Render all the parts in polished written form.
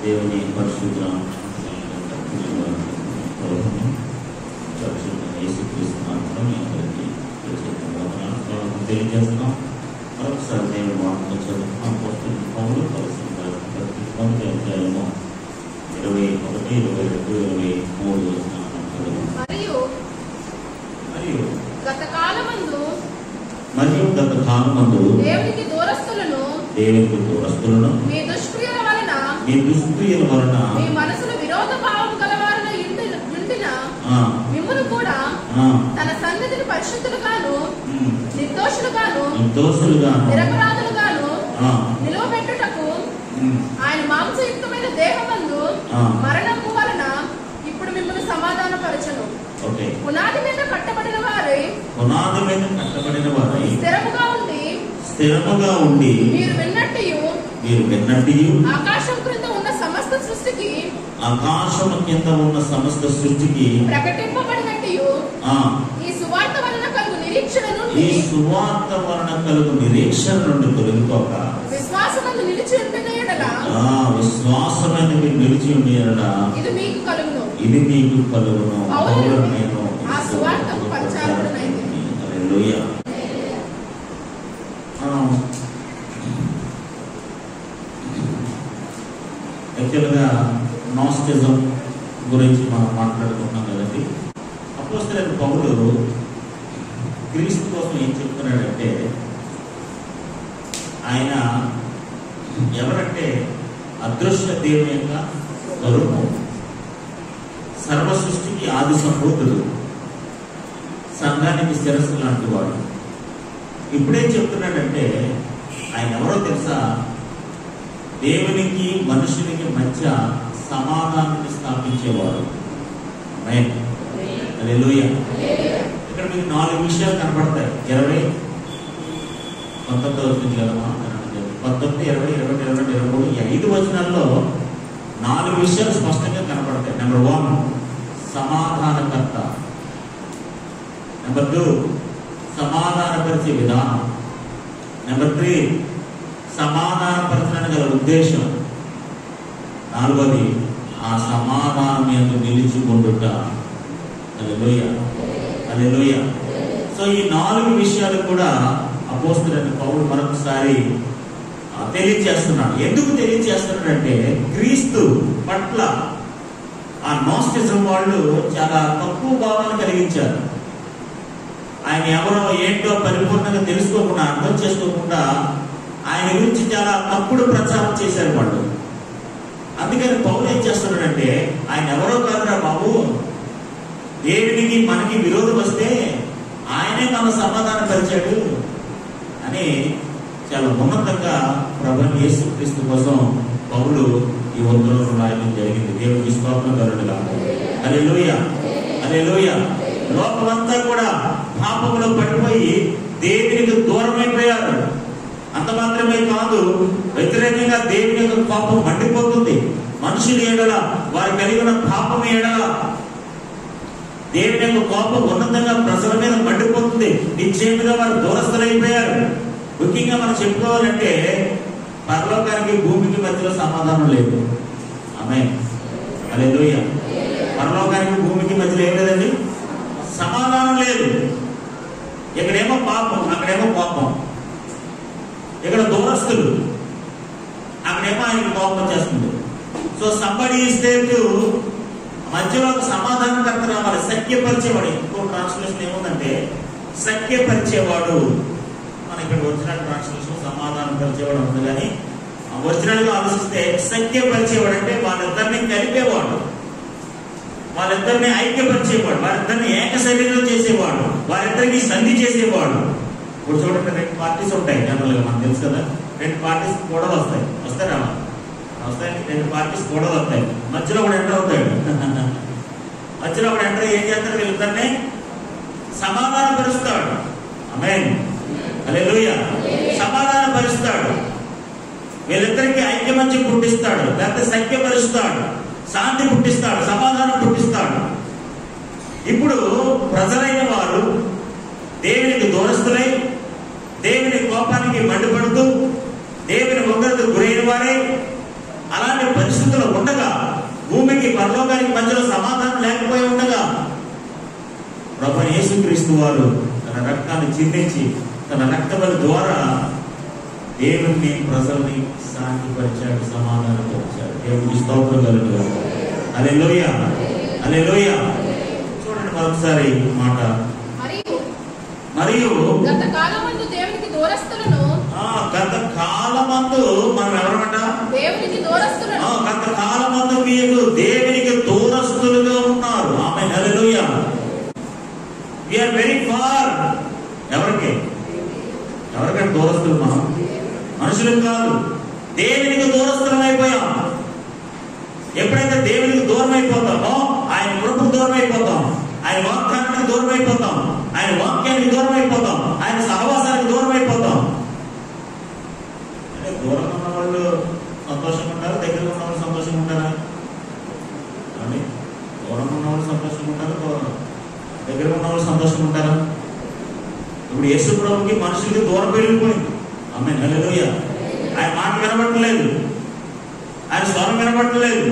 దేవుని పరిశుద్ధ యేసుక్రీస్తు నామములో మీ అందరికీ ప్రత్యేకంగా వందనాలు తెలియజేస్తున్నాం. మరొకసారి దేవుని వాక్యం చదువుతున్నాం. అపోస్తలుడైన పౌలు కొలస్సీయులకు రాసిన పత్రిక 9వ అధ్యాయము 21, 22, 23 వచనాలు. మరియు గత కాలమందు దేవునికి దూరస్తులను మీ దుష్క్రియల వలన మీ మనసులో విరోధ భావం గలవారని ఉండిన మిమ్మును కూడా తన సన్నిధిని పరిశుద్ధులుగాను నిర్దోషులుగాను నిరపరాధులుగాను నిలవబెట్టుటకు ఆయన మాంసయుక్తమైన దేహమందు మరణము వలన ఇప్పుడు మిమ్మల్ని సమాధానపరచను. పునాది మీద కట్టబడిన వారై స్థిరముగా ఉండి మీరు విన్నట్టు ఆకాశము కింద ఉన్న సమస్త సృష్టికి ప్రకటింపబడినట్టు ఈ సువార్త వలన కలుగు నిరీక్షణ నుండి తొలగిపోక విశ్వాసమందు నిలిచి ఉండిన యెడల ఇది మీకు కలుగును. నేను ఆ సువార్తకు పరిచారకుడనైతిని. హల్లెలూయా. యాక్చువల్గా నాస్టిజం గురించి మనం మాట్లాడుకుంటున్నాం కదండి. అపోస్తలుడైన పౌలు క్రీస్తు కోసం ఏం చెప్తున్నాడంటే, ఆయన ఎవరంటే అదృశ్య దేవుని యొక్క స్వరూపం, సర్వ సృష్టికి ఆది సంభూతుడు, సంఘానికి శిరస్సు లాంటి వాడు. ఇప్పుడేం చెప్తున్నాడంటే ఆయన ఎవరో తెలుసా? దేవునికి మనుషునికి మధ్య సమాధానాన్ని స్థాపించేవాడు. హల్లెలూయా. ఇక్కడ మీకు 4 విషయాలు కనపడతాయి. 20, 19 19, 20, 21, 22, 23 ఈ 5 వచనాల్లో 4 విషయాలు స్పష్టంగా కనపడతాయి. నెంబర్ 1 సమాధానకర్త, నెంబర్ 2 సమాధానపరిచే విధానం, నెంబర్ 3 సమాధానపరచడానికి గల ఉద్దేశం, 4వది ఆ సమాధానం యందు నిలిచికొండుట. హల్లెలూయా, హల్లెలూయా. సో ఈ 4 విషయాలు కూడా అపోస్తలుడైన పౌలు మరొకసారి తెలియజేస్తున్నాడు. ఎందుకు తెలియజేస్తున్నాడంటే క్రీస్తు పట్ల ఆ నాస్టిజం వాళ్ళు చాలా తక్కువ భావాన్ని కలిగించారు. ఆయన ఎవరో ఏంటో పరిపూర్ణంగా తెలుసుకోకుండా, అర్థం చేసుకోకుండా ఆయన గురించి చాలా తప్పుడు ప్రచారం చేశారు వాళ్ళు. అందుకని పౌలు ఏం చేస్తున్నాడంటే, ఆయన ఎవరో కాదురా బాబు, దేవునికి మనకి విరోధం వస్తే ఆయనే తమ సమాధానం పరిచాడు అని చాలా ఉన్నతంగా ప్రభువైన యేసుక్రీస్తు కోసం పౌలు ఈ వందలను రాయడం జరిగింది. దేవునికి స్తోత్రం కలుగునుగా. హల్లెలూయా, హల్లెలూయా. లోకమంతా కూడా పాపంలో పడిపోయి దేవునికి దూరమైపోయారు. అంత మాత్రమే కాదు, వ్యతిరేకంగా దేవుని యొక్క కోపం మండిపోతుంది. మనుషుల ఎడల, వారి కలిగిన పాపం ఎడల దేవుని యొక్క కోపం ఉన్నతంగా ప్రజల మీద మండిపోతుంది. నిశ్చయముగా వారు దూరస్తులైపోయారు. ముఖ్యంగా మనం చెప్పుకోవాలంటే పరలోకానికి భూమికి మధ్యలో సమాధానం లేదు. ఆమేన్, హల్లెలూయా. పరలోకానికి భూమికి మధ్యలో ఏం లేదండి, సమాధానం లేదు. ఇక్కడేమో పాపం, అక్కడేమో కోపం. ఇక్కడ దూరస్తులు, అక్కడేమో ఆయనకి కోపం చేస్తుంది. సో సంబడి ఇస్తే మధ్యలో ఒక సమాధానకర్త రావాలి, సఖ్యపరిచేవాడు. ఇంకో ట్రాన్స్లేషన్ ఏముందంటే సఖ్యపరిచేవాడు. మన ఇక్కడ ఒరిజినల్ ట్రాన్స్లేషన్ సమాధానం పరిచేవాడు ఉంది, కానీ ఒరిజినల్ గా ఆలోచిస్తే సఖ్యపరిచేవాడు అంటే వాళ్ళిద్దరిని కలిపేవాడు, వాళ్ళిద్దరిని ఐక్యపరిచేవాడు, వారిద్దరిని ఏక శరీరం చేసేవాడు, వారిద్దరికి సంధి చేసేవాడు. ఇప్పుడు చూడండి, 2 పార్టీస్ ఉంటాయి జనరల్ గా, మనకు తెలుసు కదా. 2 పార్టీస్ కూడా వస్తాయి, వస్తారా? వస్తాయి. 2 పార్టీస్ కూడా వస్తాయి. మధ్యలో ఒకడు ఎంటర్ అవుతాడు. మధ్యలో ఒకడు ఎంటర్ ఏం చేస్తాడు? వీళ్ళిద్దరిని సమాధాన పరుస్తాడు. ఆమేన్, హల్లెలూయా. సమాధాన పరుస్తాడు, వీళ్ళిద్దరికి ఐక్యమత్యం పుట్టిస్తాడు, లేకపోతే సఖ్యపరుస్తాడు, శాంతి పుట్టిస్తాడు, సమాధానం పుట్టిస్తాడు. ఇప్పుడు ప్రజలైన వారు దేవునికి దూరస్తులై, దేవుని కోపానికి మండిపడుతూ, దేవుని ఉగ్రతకు గురైన వారే అలాంటి పరిస్థితుల్లో ఉన్న పరలోకానికి మధ్యలో సమాధానం లేకపోయి ఉండగా ప్రభువైన యేసుక్రీస్తు వారు తన రక్తాన్ని చిందించి తన రక్తబలి ద్వారా దేవుని ప్రజల్ని శాంతిపరిచాడు, సమాధానపరిచాడు. దేవుడికి స్తోత్రం కలుగును. హల్లెలూయా, హల్లెలూయా. చూడండి మరొకసారి మాట. మరియు గత కాలమందు దేవునికి దూరస్తులను, గత కాలమందు మనం ఎవరమాట? దేవునికి దూరస్తులను. గత కాలమందు మీరు దేవునికి దూరస్తులుగా ఉన్నారు. Amen, hallelujah. We are very far. ఎవరికంటే దూరస్తులు? మనం మనుషులకు కాదు, దేవునికి దూరస్తులం అయిపోయాం. ఎప్పుడైతే దేవునికి దూరం అయిపోతామో ఆయన కృపకు దూరం అయిపోతాం, ఆయన వాగ్దానానికి దూరం అయిపోతాం, ఆయన వాక్యానికి దూరం అయిపోతాం, ఆయన సహవాసానికి దూరం అయిపోతాం. అంటే దూరంగా ఉన్న వాళ్ళు సంతోషంగా ఉంటారు, దగ్గర ఉన్న వాళ్ళు సంతోషంగా ఉంటారా? అండి, దూరంగా ఉన్న వాళ్ళు సంతోషంగా ఉంటారు, దగ్గర ఉన్న వాళ్ళు సంతోషంగా ఉంటారా? ఇప్పుడు యేసు ప్రభుకి మనుషులకి దూరం పెరిగిపోయింది. ఆమేన్, హల్లెలూయా. ఆయన మాట వినబడలేదు, ఆయన స్వరం వినబడలేదు,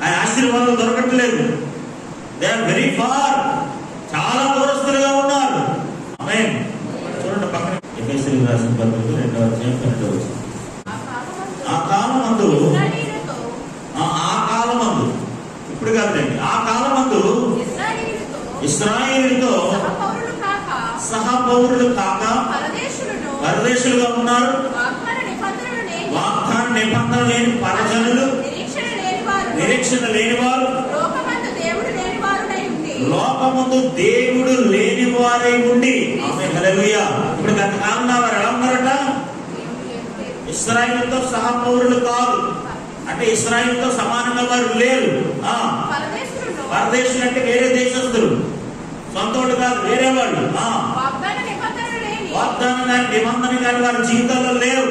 ఆయన ఆశీర్వాదం దొరకట్లేదు. They are very far. చాలా దూరస్తులుగా ఉన్నారు. ఆమేన్. చూడండి పక్కన ఎఫెసీయులకు రాసిన పత్రిక 2వ అధ్యాయం 12వ వచనం. ఆ కాలమందు, ఇప్పుడు కాదులేండి, ఆ కాలమందు ఇశ్రాయేలుతో సహపౌరులు కాక పరదేశులుగా ఉన్నారు. వాగ్దాన నిబంధన లేని పరజనులు, నిరీక్షణ లేనివారు, లోకమందు దేవుడు లేని వారై ఉండి. ఆమేన్, హల్లెలూయా. ఇప్పుడు గత కాలంలో వారు ఎలా ఉన్నారట? ఇశ్రాయేలుతో సహపౌరులు కాదు, అంటే ఇశ్రాయేలుతో సమానంగా వారు లేరు. పరదేశులు అంటే వేరే దేశస్తులు, సొంతోళ్ళు కాదు, వేరే వాళ్ళు. వాగ్దానం కానీ నిబంధన కానీ వారి జీవితాల్లో లేవు.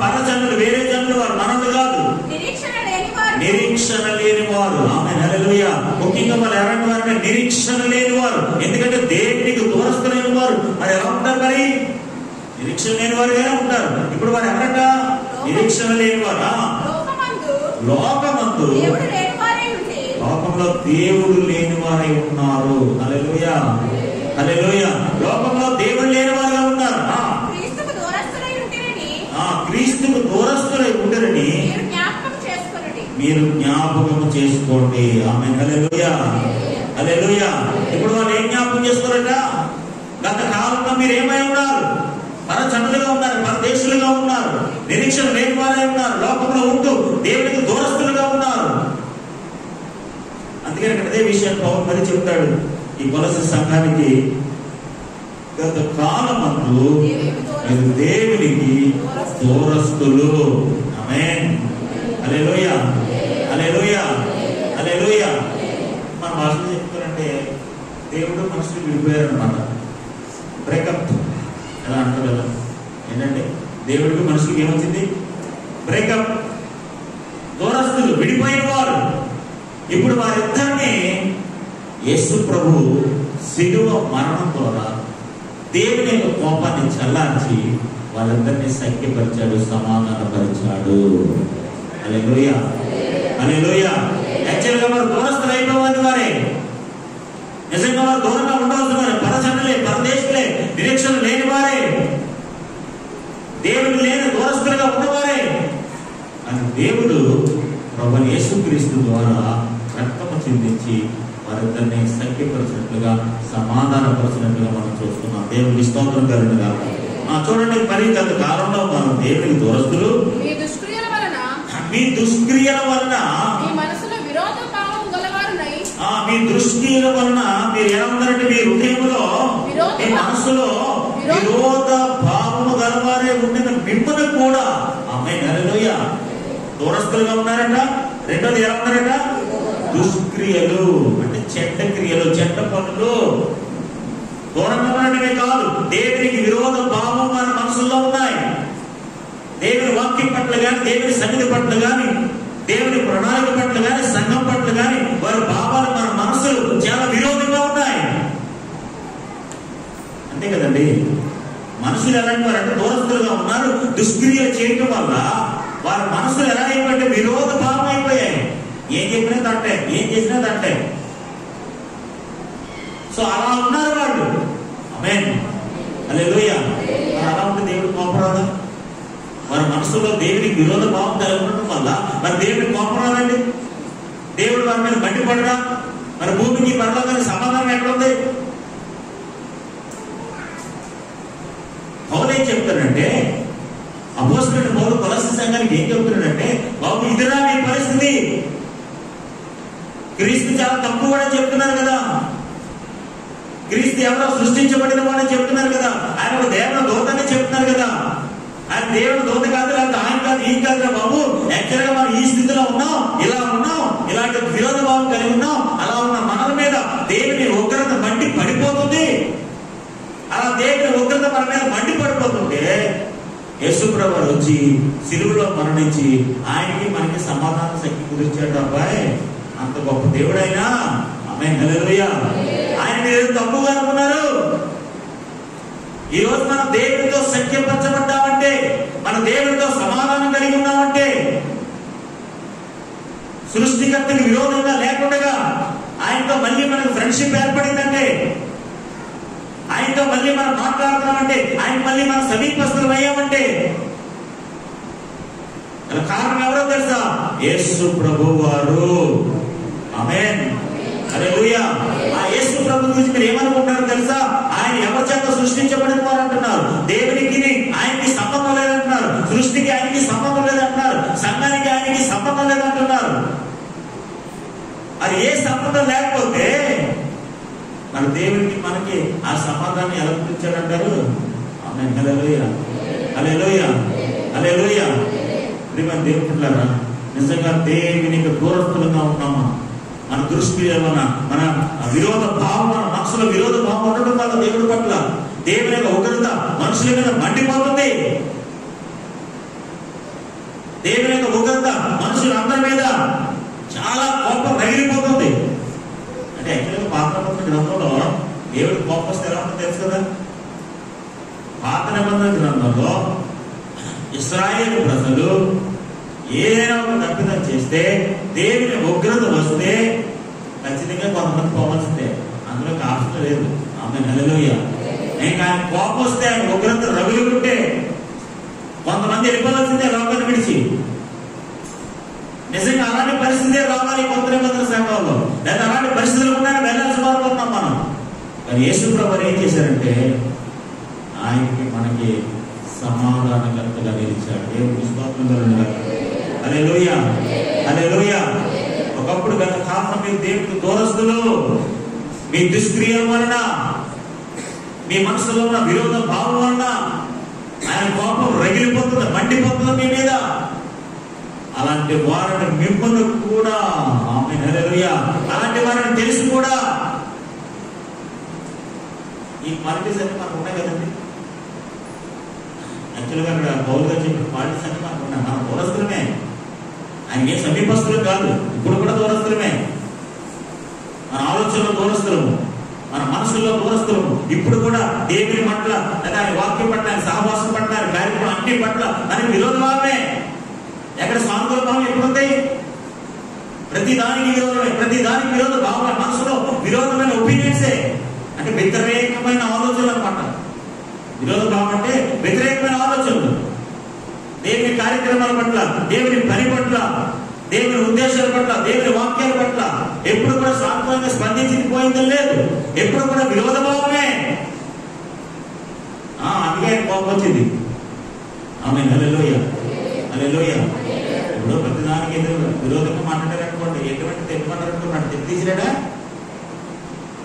పరజనులు, వేరే జనులు, వారు మనలు కాదు, నిరీక్షణ లేని వారు. ఆమేన్, హల్లెలూయా. ముఖ్యంగా వాళ్ళు ఎవరంటే వారంటే నిరీక్షణ లేని వారు. ఎందుకంటే దేవునికి దూరస్తులైన వారు మరి ఎలా ఉంటారు? మరి నిరీక్షణ లేని వారుగానే ఉంటారు. ఇప్పుడు వారు ఎవరట? నిరీక్షణ లేని వారు. లోకమందు, లోకంలో దేవుడు లేని వారై ఉన్నారు. హల్లెలూయా, హల్లెలూయా. లోకంలో దేవుడు లేని వారుగా ఉన్నారు. క్రీస్తుకు దూరస్తులై ఉండరని మీరు జ్ఞాపకం చేసుకోండి. ఆమేన్, హల్లెలూయా, హల్లెలూయా. ఇప్పుడు వాళ్ళు ఏం జ్ఞాపకం చేసుకోరట? గత కాలంలో మీరు ఏమై ఉన్నారు? పరజనులుగా ఉన్నారు, పరదేశులుగా ఉన్నారు, నిరీక్షణ లేని వారై ఉన్నారు, లోకంలో ఉంటూ దేవునికి దూరస్తులుగా ఉన్నారు. అందుకని ఇక్కడ అదే విషయాన్ని పౌలు మరి చెప్తాడు ఈ కొలస్సీ సంఘానికి. గత కాలమందు మీరు దేవునికి దూరస్తులు. ఆమేన్, హల్లెలూయా, హల్లెలూయా, హల్లెలూయా. మన భాషలో చెప్తారంటే దేవుడు మనుషులు విడిపోయారు అనమాట. బ్రేకప్ ఎలా అంటారు కదా, ఏంటంటే దేవుడికి మనుషులకి ఏమొచ్చింది? బ్రేకప్. దూరస్తులు, విడిపోయిన వారు. ఇప్పుడు వారిద్దరిని యేసు ప్రభు శిలువ మరణం ద్వారా దేవుని యొక్క కోపాన్ని చల్లార్చి వాళ్ళందరినీ సఖ్యపరిచాడు, సమాధానపరిచాడు. హల్లెలూయా, హల్లెలూయా. యాక్చువల్గా వారు దూరస్తులు అయిపోవాలి వారే, నిజంగా వారు దూరంగా ఉండవలసిన వారే, పరజనులే, పరదేశులే, నిరీక్షణ లేని వారే, దేవుడు లేని దూరస్తులుగా ఉన్నవారే. అని దేవుడు ప్రభువైన యేసుక్రీస్తు ద్వారా రక్తము చిందించి వారిద్దరిని సఖ్యపరిచినట్లుగా, సమాధానపరిచినట్లుగా మనం చూస్తున్నాం. దేవుడికి స్తోత్రం కలుగునుగా. చూడండి, మరి గత కాలంలో మనం దేవునికి దూరస్తులు, మీ దుష్క్రియల వలన మీ దృష్టిల వలన మీరు ఏమన్నారంటే మీ హృదయంలో, మీ మనసులో విరోధ భావము గలవారే ఉండిన మిమ్మల్ని కూడా. ఆమేన్, హల్లెలూయా. దూరస్తులుగా ఉన్నారట. రెండోది ఏమన్నారట? దుష్క్రియలు అంటే చెడ్డ క్రియలు, చెడ్డ పనులు. దూరంగా ఉండడమే కాదు, దేవునికి విరోధ భావం మన మనసులో ఉన్నాయి. దేవుని వాక్యం పట్ల కానీ, దేవుని సన్నిధి పట్ల కానీ, దేవుని ప్రణాళిక పట్ల కానీ, సంఘం పట్ల కానీ వారి భావాలు మన మనసులు చాలా విరోధంగా ఉన్నాయి. అంతే కదండి. మనుషులు ఎలాంటి వారు అంటే దూరస్తులుగా ఉన్నారు. దుష్క్రియలు చేయటం వల్ల వారి మనసులు ఎలా అయిపోయింటే విరోధ భావం అయిపోయాయి. ఏం చెప్పినా తంటే, ఏం చేసినా తంటే. సో అలా ఉన్నారు వాళ్ళు. ఆమేన్, హల్లెలూయా. అలా ఉంటే దేవుడు కోపం రాదా? వారి మనసులో దేవునికి విరోధ భావం కలిగి ఉండటం వల్ల మరి దేవుడికి కోపం రాదండి? దేవుడు వారి మీద మండిపడరా? మరి భూమికి పరలోకానికి సంబంధం ఎక్కడుంది? పౌలు ఏం చెప్తాడంటే, అపోస్తలుడైన పౌలు కొలస్సీ సంఘానికి ఏం చెప్తున్నాడంటే, బాబు ఇదిరా మీ పరిస్థితి. క్రీస్తు చాలా తక్కువ కూడా చెప్తున్నారు కదా. క్రీస్తు ఎవరో సృష్టించబడిన వాడని చెప్తున్నారు కదా. ఆయన ఒక దేవుని దూతని చెప్తున్నారు కదా. ఆయన దేవుని దూత కాదు, లేకపోతే ఆయన కాదు, ఈ కాదురా బాబు. యాక్చువల్ గా మనం ఈ స్థితిలో ఉన్నాం, ఇలా ఉన్నాం, ఇలాంటి విరోధ భావం కలిగి ఉన్నాం. అలా ఉన్న మనల మీద దేవుని ఉగ్రత మండి పడిపోతుంది. అలా దేవుని ఉగ్రత మన మీద మండి పడిపోతుంటే యేసుప్రభు వారు వచ్చి సిలువలో మరణించి ఆయనకి మనకి సమాధానం శక్తి కుదిర్చాడు. అబ్బాయి, అంత గొప్ప దేవుడైనా. ఆమేన్, హల్లెలూయా. ఆయన మీరు తప్పుగా అనుకున్నారు. ఈ రోజు మనం దేవుడితో సఖ్యపరచబడ్డామంటే, మన దేవుడితో సమాధానం కలిగి ఉన్నామంటే, సృష్టికర్తకి విరోధంగా లేకుండా ఆయనతో మళ్ళీ మనకు ఫ్రెండ్షిప్ ఏర్పడిందంటే, ఆయనతో మళ్ళీ మనం మాట్లాడుతున్నామంటే, ఆయన మళ్ళీ మన సమీపస్తులం అయ్యామంటే కారణం ఎవరో తెలుసా? యేసు ప్రభు వారు. ఆమేన్, హల్లెలూయా. ఆ యేసు ప్రభు గురించి మీరు ఏమనుకుంటారో తెలుసా? ఆయన ఎవరి చేత సృష్టించబడిన వారు అంటున్నారు. దేవునికి ఆయనకి సంబంధం లేదంటున్నారు. సృష్టికి ఆయనకి సంబంధం లేదంటున్నారు. సంఘానికి ఆయనకి సంబంధం లేదంటున్నారు. అది ఏ సంబంధం లేకపోతే మన దేవునికి మనకి ఆ సంబంధాన్ని ఎలా గుర్తించాడంటారు? ఆమేన్, హల్లెలూయా, హల్లెలూయా, హల్లెలూయా. ప్రియమైన దేవుని బిడ్డలారా, నిజంగా దేవునికి దూరస్తులుగా ఉన్నామా? మన దృష్టి మన విరోధ భావం, మన మనసులో విరోధ భావం ఉండడం వల్ల దేవుడి పట్ల దేవుని యొక్క ఉగ్రత మనుషుల మీద మండిపోతుంది. దేవుని యొక్క ఉగ్రత మనుషులందరి మీద చాలా కోపం రగిలిపోతుంది. అంటే యాక్చువల్గా పాత నిబంధన గ్రంథంలో దేవుడి కోపం వస్తే ఎలా ఉంటుందో తెలుసు కదా. పాత నిబంధన గ్రంథంలో ఇశ్రాయేలు ప్రజలు ఏదైనా ఒక తప్పిదం చేస్తే, దేవుని ఉగ్రత వస్తే ఖచ్చితంగా కొంతమంది పోవాల్సిందే. అందులో ఆప్షన్ లేదు. ఆమేన్, హల్లెలూయా. ఇంకా ఆయన కోపం వస్తే, ఆయన ఉగ్రత రగులుకుంటే కొంతమంది వెళ్ళిపోవాల్సిందే లోకాన్ని విడిచి. నిజంగా అలాంటి పరిస్థితి రావాలి కొత్త నిబంధన సంఘంలో. లేదా అలాంటి పరిస్థితులు ఉన్నాయని వెళ్ళాల్సిన వారు ఉన్నాం మనం. కానీ యేసు ప్రభువు ఏం చేశారంటే, ఆయనకి మనకి సమాధానకర్తగా నిలిచాడు. దేవునికి స్తోత్రం కలుగుగాక. హల్లెలూయా, హల్లెలూయా. ఒకప్పుడు గత కాలం మీరు దేవునికి దూరస్తులు. మీ దుష్క్రియల వలన, మీ మనసులో ఉన్న విరోధ భావం వలన ఆయన కోపం రగిలిపోతుంది, మండిపోతుంది మీ మీద. అలాంటి వారిని మిమ్మల్ని కూడా, ఆమేన్, హల్లెలూయా, అలాంటి వారిని తెలిసి కూడా ఈ క్వాలిటీస్ అన్ని మనకు ఉన్నాయి కదండి. యాక్చువల్గా అక్కడ పౌలు గారు చెప్పిన క్వాలిటీస్ అన్ని మనకు ఉన్నాయి. మన దూరస్తులమే, ఆయన ఏ సమీపస్తులం కాదు. ఇప్పుడు కూడా దూరస్తులమే. మన ఆలోచనలో దూరస్తులము, మన మనసుల్లో దూరస్తులము. ఇప్పుడు కూడా దేవుని పట్ల, లేదా ఆయన వాక్యం పట్ల, ఆయన సహవాసం పట్ల, ఆయన కార్యక్రమం అన్ని పట్ల మనకి విరోధ భావమే. ఎక్కడ సానుకూల భావం ఎప్పుడుంది? ప్రతి దానికి విరోధమే, ప్రతి దానికి విరోధ భావం. మనసులో విరోధమైన ఒపీనియన్సే, అంటే వ్యతిరేకమైన ఆలోచనలు అనమాట. విరోధ భావం అంటే వ్యతిరేకమైన ఆలోచనలు. దేవుని కార్యక్రమాల పట్ల, దేవుని పని పట్ల, దేవుని ఉద్దేశాల పట్ల, దేవుని వాక్యాల పట్ల ఎప్పుడు కూడా సానుకూలంగా స్పందించింది పోయిందని లేదు. ఎప్పుడు కూడా విరోధ భావమే. అందుకే కోపం వచ్చింది. ఆమేన్, హల్లెలూయా, హల్లెలూయా. ఇప్పుడు ప్రతిదానికి ఎదురు విరోధంగా మాట్లాడారనుకోండి, ఎటువంటి తెప్పమన్నారనుకోండి, తెప్పి తీసిరాడా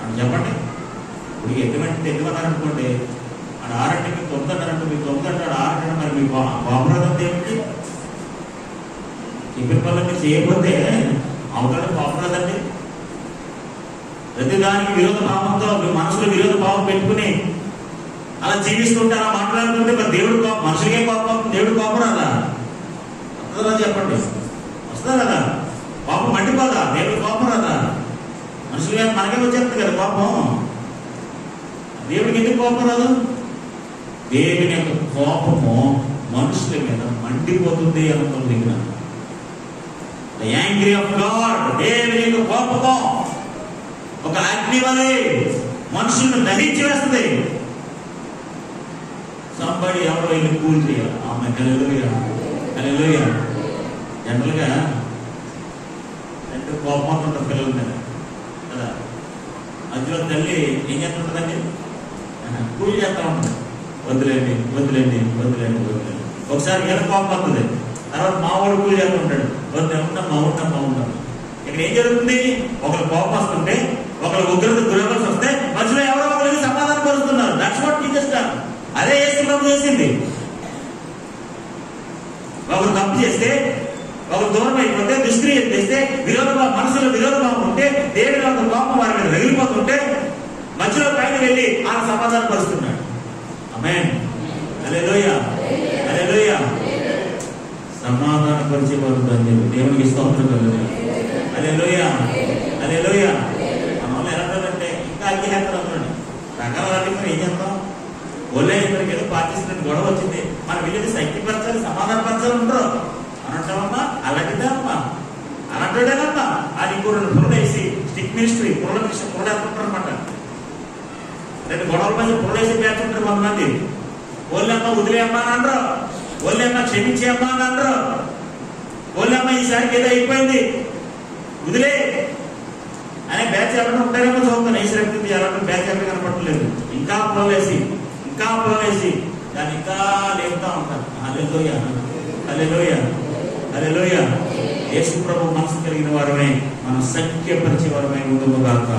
అని చెప్పండి. ఇప్పుడు ఎటువంటి తెప్పమన్నారనుకోండి, ఆడ ఆరంటే మీకు 9 అన్నారంటే, మీకు 9 అంటాడు 6 అంటాడు. మరి మీకు కోపరాధం ఏమిటి? చెప్పిన పనులు మీరు చేయకపోతే అవతల కోపరాదండి. ప్రతిదానికి విరోధ భావంతో మీ మనసులో విరోధ భావం పెట్టుకుని అలా జీవిస్తుంటే, అలా మాట్లాడుతుంటే మరి దేవుడు కోపం, మనుషులకే కోపం, దేవుడు కోపం రాదా? వస్తుందా చెప్పండి? వస్తుందా కదా? కోపం మండిపోదా? దేవుడు కోపం రాదా? మనుషులుగా మనకే వచ్చేస్తుంది కదా కోపం. దేవుడికి ఎందుకు కోపం రాదు? దేవుని యొక్క కోపము మనుషుల మీద మండిపోతుంది అనుకుంది ఇక్కడ. The angry of God, దేవుని యొక్క కోపము ఒక అగ్ని వలె మనుషులను దహించి వేస్తుంది. సంబడి ఎవరో వెళ్ళి కూల్ చేయాలి. ఆమె హల్లెలూయా హల్లెలూయా. జనరల్గా అంటే కోపం ఉంటుంది పిల్లల మీద కదా. మధ్యలో తల్లి ఏం చేస్తుంటుందండి, కూల్ చేస్తూ ఉంటుంది. వదిలేండి వదిలేండి వదిలేండి వదిలేండి. ఒకసారి ఎలా కోపం వస్తుంది, తర్వాత మావాడు కూల్ చేస్తూ ఉంటాడు. ఉండమ్మా ఉండమ్మా ఉండమ్మా. ఇక్కడ ఏం జరుగుతుంది, ఒకరు కోపం వస్తుంటే ఒకరు ఉగ్రత గురవలసి వస్తే మధ్యలో ఎవరో ఒకరికి సమాధానం పరుస్తున్నారు. That's what Jesus done. అదే యేసు ప్రభు చేసింది. ఒకరు తప్పు చేస్తే, ఒకరు దూరం అయిపోతే, దుష్క్రియ చేస్తే, మనసులో విరోధభావం ఉంటే, దేవుని యొక్క కోపం వారి మీద రగిలిపోతుంటే మధ్యలో పైన వెళ్ళి ఆయన సమాధానం పరుస్తున్నాడు. ఆమేన్ హల్లెలూయా హల్లెలూయా. సమాధాన పరిచేవారు దేవునికి స్తోత్రం కలుగుతుంది. హల్లెలూయా హల్లెలూయా. మన వాళ్ళు ఎలా ఉంటారంటే ఇంకా అగ్గిహేస్తారు అనుకోండి. రకాల ఏం చేస్తాం, ఒళ్ళే ఇక్కడికి ఏదో పాటిస్తున్నట్టు గొడవ వచ్చింది, మనం వెళ్ళి సైక్యపరచాలి సమాధాన పరచాలి ఉంటారు అని అంటామమ్మా. అలాంటిదేనమ్మా అలాంటిదేనమ్మా. అది ఇంకో 2 పుల్లలు వేసి స్టిక్ మినిస్ట్రీ పుల్ల వేస్తుంటారు అనమాట. 2 గొడవల మధ్య పుల్ల వేసి పేర్చుంటారు కొంతమంది. ఓళ్ళమ్మ వదిలేమ్మా అని అంటారు, ఓళ్ళమ్మ క్షమించేమ్మా అని అంటారు, ఓళ్ళమ్మ ఈసారికి ఏదో అయిపోయింది వదిలే అనే బ్యాచ్ ఎవరైనా ఉంటారేమో చూస్తాను. ఈశ్వరక్తి ఎలాంటి బ్యాచ్ ఎవరు కనపడలేదు. ఇంకా పుల్లలేసి ఇంకా పుల్లలేసి దాన్ని ఇంకా లేపుతా ఉంటారు. హల్లెలూయా హల్లెలూయా హల్లెలూయా. యేసు ప్రభు మనసు కలిగిన వారమే మనం సఖ్యపరిచే వారమై ఉండుము గాక.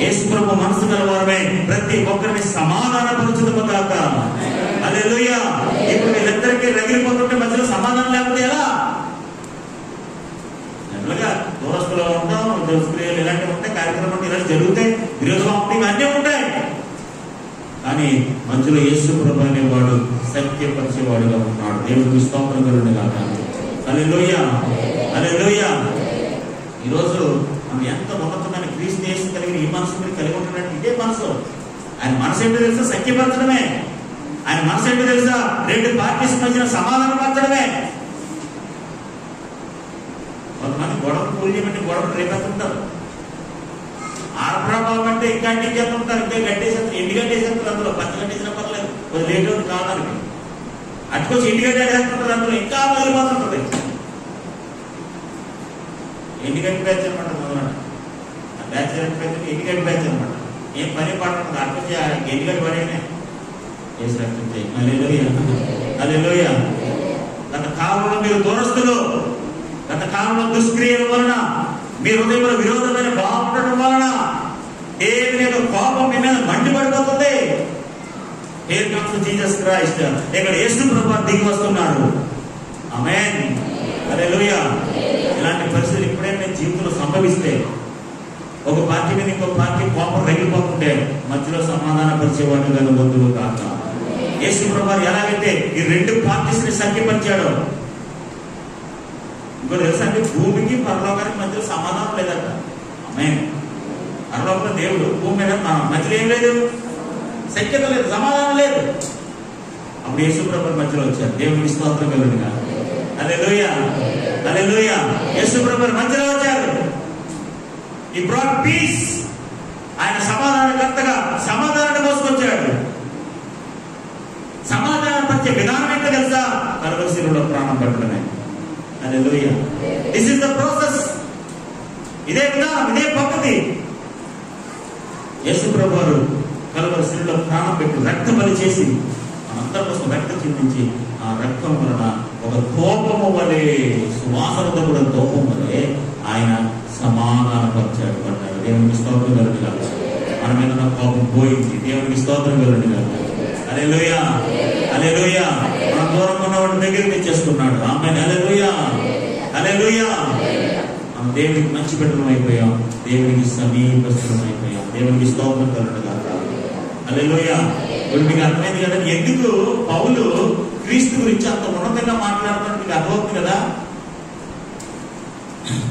యేసు ప్రభు మనసు గల వారమే ప్రతి ఒక్కరిని సమాధానపరచుదుము గాక. హల్లెలూయా. ఇప్పుడు వీళ్ళిద్దరికీ రగిలిపోతుంటే మధ్యలో సమాధానం లేకపోతే ఎలా? జనరల్గా దూరస్తులో ఉంటాం, దుష్క్రియలు ఇలాంటివి ఉంటాయి, కార్యక్రమాలు ఇలాంటి జరుగుతాయి, విరోధం ఇవన్నీ ఉంటాయి. కానీ మధ్యలో యేసు ప్రభు అనేవాడు సత్యపరిచేవాడుగా ఉన్నాడు. దేవుడికి స్తోత్రం కలుగును గాక. హల్లెలూయా హల్లెలూయా. ఈరోజు మనం ఎంత ఉన్నతమైన క్రీస్తు యేసు కలిగిన ఈ మనసు మీరు కలిగి ఉంటున్నట్టు ఇదే మనసు. ఆయన మనసు ఏంటో తెలుసా? సత్యపరచడమే. ఆయన మనసు ఏంటో తెలుసా? 2 పార్టీస్ మధ్యన సమాధానం పరచడమే. కొంతమంది గొడవలు కూల్ చేయమంటే గొడవలు రేపెత్తుంటారు. ఆడప్రభావం అంటే ఇంకా ఇంటికెళ్తుంటారు, ఇంకా గట్టేసేస్తారు, ఇంటి గట్టేసేస్తారు. అందులో 10 గంటేసినా పర్లేదు, కొద్ది లేట్ అవుతుంది కావడానికి. అటుకొచ్చి ఇంటి గట్టేసేస్తుంటారు, అందులో ఇంకా వదిలిపోతుంటుంది. ఇంటిగంటి బ్యాచ్ అనమాట. మొదలట ఆ బ్యాచ్ ఇంటిగంటి బ్యాచ్ అనమాట. ఏం పని పడుతుంది అటుకొచ్చి ఇంటిగంటి పడేనే చేసి రక్షించే. హల్లెలూయా హల్లెలూయా. గత కాలంలో మీరు దూరస్తులు, గత కాలంలో దుష్క్రియల వలన మీ హృదయంలో విరోధమైన భావం ఉండటం వలన దేవుని యొక్క కోపం మీ మీద మండిపడిపోతుంది. Here comes Jesus Christ. ఇక్కడ యేసు ప్రభువు దిగి వస్తున్నాడు. ఆమేన్ హల్లెలూయా. ఇలాంటి పరిస్థితులు ఎప్పుడైనా జీవితంలో సంభవిస్తే, ఒక పార్టీ మీద ఇంకో పార్టీ కోపం రగిలిపోతుంటే మధ్యలో సమాధాన పరిచేవాడు కదా వద్దు కాక. యేసు ప్రభువు ఎలాగైతే ఈ 2 పార్టీస్ ని సఖ్యపరిచాడో, ఇంకో తెలుసా అంటే భూమికి పరలోకానికి మధ్యలో సమాధానం లేదట. ఆమేన్. పరలోకంలో దేవుడు, భూమి మీద మధ్యలో ఏం లేదు, సఖ్యత లేదు, సమాధానం లేదు. అప్పుడు యేసు ప్రభువు మధ్యలో వచ్చారు. దేవునికి స్తోత్రం కలుగును గాక. హల్లెలూయా హల్లెలూయా. యేసు ప్రభువు మధ్యలో వచ్చారు. He brought peace. ఆయన సమాధానకర్తగా సమాధానాన్ని మోసుకొచ్చాడు. సమాధానం పరిచే విధానం ఏంటో తెలుసా? కలువరి శిలువలో ప్రాణం పెట్టడమే. Hallelujah. This is the process. ఇదే విధానం, ఇదే పద్ధతి. యేసు ప్రభువు కలువరి శిలువలో ప్రాణం పెట్టి రక్తం బలి చేసి మనందరి కోసం రక్తం చిందించి ఆ రక్తం వలన ఒక ధూపము వలె, సువాసనతో కూడా ధూపం వలె ఆయన సమాధానపరిచాడు అన్నాడు. దేవునికి స్తోత్రం కలుగును గాక. మన మీద ఉన్న కోపం పోయింది. దేవునికి స్తోత్రం కలుగును గాక. హల్లెలూయా హల్లెలూయా. మన దూరంగా ఉన్న వాడి దగ్గరికి తెచ్చేసుకున్నాడు. ఆమేన్ హల్లెలూయా హల్లెలూయా. మనం దేవునికి మంచి బిడ్డలం అయిపోయాం, దేవునికి సమీపస్థలం అయిపోయాం. దేవునికి స్తోత్రం కలుగును గాక. హల్లెలూయా. ఇప్పుడు మీకు అర్థమైంది కదా ఎందుకు పౌలు క్రీస్తు గురించి అంత ఉన్నతంగా మాట్లాడుతాడు. మీకు అర్థమవుతుంది కదా.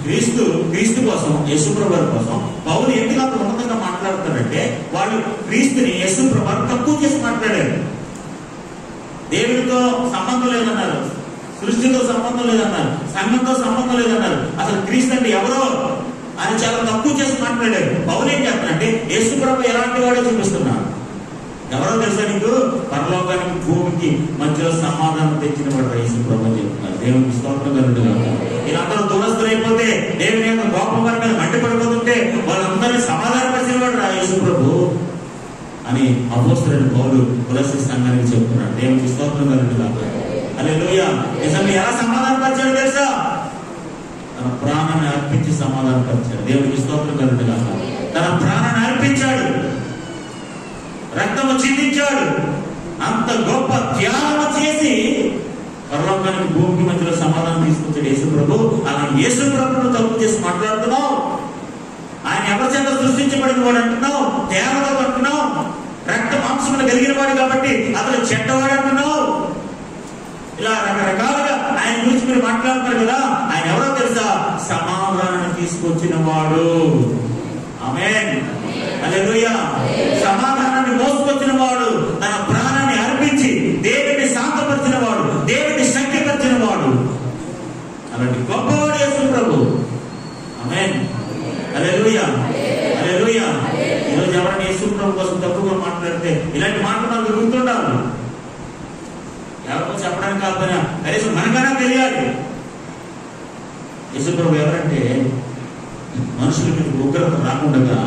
క్రీస్తు కోసం, యేసు ప్రభువు కోసం పౌలు ఎందుకు అంత ఉన్నతంగా మాట్లాడుతాడంటే వాళ్ళు క్రీస్తుని యేసు ప్రభువు తక్కువ చేసి మాట్లాడారు. దేవుడితో సంబంధం లేదన్నారు, సృష్టితో సంబంధం లేదన్నారు, సంఘంతో సంబంధం లేదన్నారు. అసలు క్రీస్తు అంటే ఎవరో అని చాలా తక్కువ చేసి మాట్లాడారు. పౌలు ఏం చేస్తానంటే యేసు ప్రభు ఎలాంటి వాడో చూపిస్తున్నాడు. ఎవరో తెలుసా నీకు? పరలోకానికి భూమికి మధ్యలో సమాధానం తెచ్చిన వాడు యేసు ప్రభు చెప్తున్నారు. దేవునికి స్తోత్రం కలుగుతుంది. వీళ్ళందరూ దురస్తులైపోతే దేవుని యొక్క కోపం వారి మీద మండిపడిపోతుంటే వాళ్ళందరినీ సమాధానపరిచిన వాడు యేసు ప్రభు అని అపోస్తలుడైన పౌలు కొలస్సీ సంఘానికి చెప్తున్నాడు. దేవునికి స్తోత్రం కలుగుతుంది. హల్లెలూయా. నిజంగా ఎలా సమాధానపరిచాడు తెలుసా? తన ప్రాణాన్ని అర్పించి సమాధానపరిచాడు. దేవునికి స్తోత్రం కలుగుతుంది. తన ప్రాణాన్ని అర్పించాడు, రక్తము చిందించాడు. అంత గొప్ప త్యాగం చేసి పరలోకానికి భూమికి మధ్యలో సమాధానం తీసుకొచ్చాడు యేసు ప్రభు. అలా యేసు ప్రభును తప్పు చేసి మాట్లాడుతున్నావు. ఆయన ఎవరి చేత సృష్టించబడిన వాడు అంటున్నావు, దేవతలు అంటున్నావు, రక్త మాంసములు కలిగిన వాడు కాబట్టి అతను చెడ్డవాడు అంటున్నావు. ఇలా రకరకాలుగా ఆయన గురించి మీరు మాట్లాడుతున్నారు కదా. ఆయన ఎవరో తెలుసా? సమాధానాన్ని తీసుకొచ్చిన వాడు. ఆమేన్, హల్లెలూయా. సమాధానాన్ని మోసుకొచ్చిన వాడు, తన ప్రాణాన్ని అర్పించి దేవుడిని శాంతపరిచిన వాడు, దేవుడిని శక్తిపరిచిన వాడు. అలాంటి గొప్పవాడు యేసు ప్రభు. ఆమేన్, హల్లెలూయా, హల్లెలూయా. ఈరోజు ఎవరైనా యేసు ప్రభు కోసం తప్పుగా మాట్లాడితే ఇలాంటి మాటలు నాకు గుర్తుండాలి. ఎవరికో చెప్పడానికి కాకపోయినా కనీసం మనకైనా తెలియాలి. యేసు ప్రభు ఎవరంటే మనుషుల మీద ఉగ్రత రాకుండా